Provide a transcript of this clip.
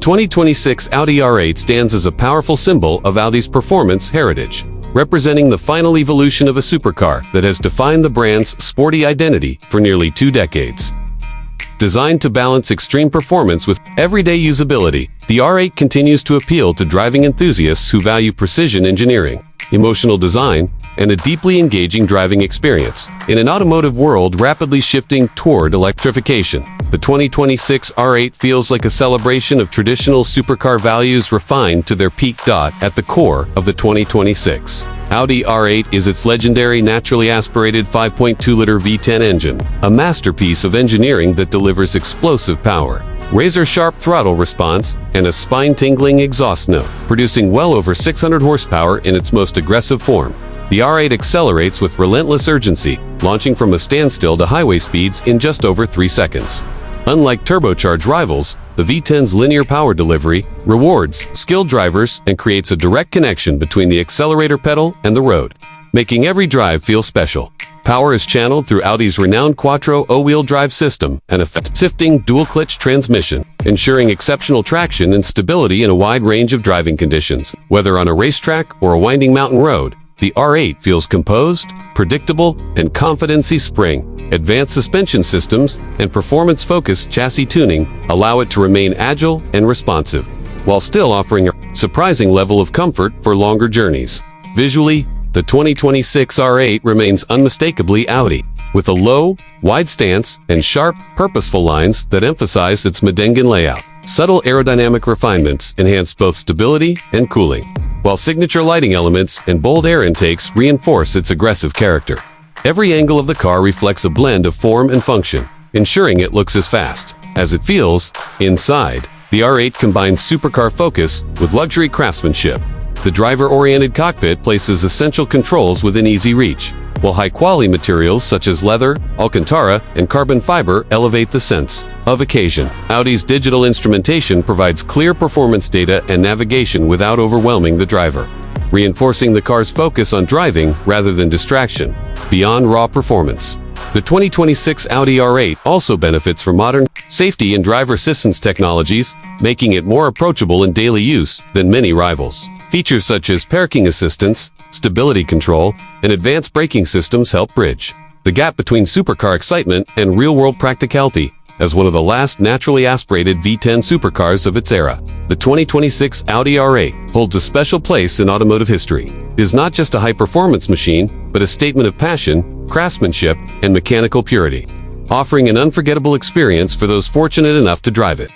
2026 Audi R8 stands as a powerful symbol of Audi's performance heritage, representing the final evolution of a supercar that has defined the brand's sporty identity for nearly 2 decades. Designed to balance extreme performance with everyday usability, the R8 continues to appeal to driving enthusiasts who value precision engineering, emotional design, and a deeply engaging driving experience. In an automotive world rapidly shifting toward electrification, the 2026 R8 feels like a celebration of traditional supercar values refined to their peak. At the core of the 2026 Audi R8 is its legendary naturally aspirated 5.2-liter V10 engine, a masterpiece of engineering that delivers explosive power, razor-sharp throttle response, and a spine-tingling exhaust note, producing well over 600 horsepower in its most aggressive form. The R8 accelerates with relentless urgency, launching from a standstill to highway speeds in just over 3 seconds. Unlike turbocharged rivals, the V10's linear power delivery rewards skilled drivers and creates a direct connection between the accelerator pedal and the road, making every drive feel special. Power is channeled through Audi's renowned Quattro all-wheel drive system and a shifting dual-clutch transmission, ensuring exceptional traction and stability in a wide range of driving conditions. Whether on a racetrack or a winding mountain road, the R8 feels composed, predictable, and confidence. Spring, advanced suspension systems, and performance-focused chassis tuning allow it to remain agile and responsive, while still offering a surprising level of comfort for longer journeys. Visually, the 2026 R8 remains unmistakably Audi, with a low, wide stance and sharp, purposeful lines that emphasize its Medengan layout. Subtle aerodynamic refinements enhance both stability and cooling, while signature lighting elements and bold air intakes reinforce its aggressive character. Every angle of the car reflects a blend of form and function, ensuring it looks as fast as it feels. Inside, the R8 combines supercar focus with luxury craftsmanship. The driver-oriented cockpit places essential controls within easy reach, while high-quality materials such as leather, alcantara, and carbon fiber elevate the sense of occasion. Audi's digital instrumentation provides clear performance data and navigation without overwhelming the driver, reinforcing the car's focus on driving rather than distraction. Beyond raw performance, the 2026 Audi R8 also benefits from modern safety and driver assistance technologies, making it more approachable in daily use than many rivals. Features such as parking assistance, stability control, and advanced braking systems help bridge the gap between supercar excitement and real-world practicality. As one of the last naturally aspirated V10 supercars of its era, the 2026 Audi R8 holds a special place in automotive history. It is not just a high-performance machine, but a statement of passion, craftsmanship, and mechanical purity, offering an unforgettable experience for those fortunate enough to drive it.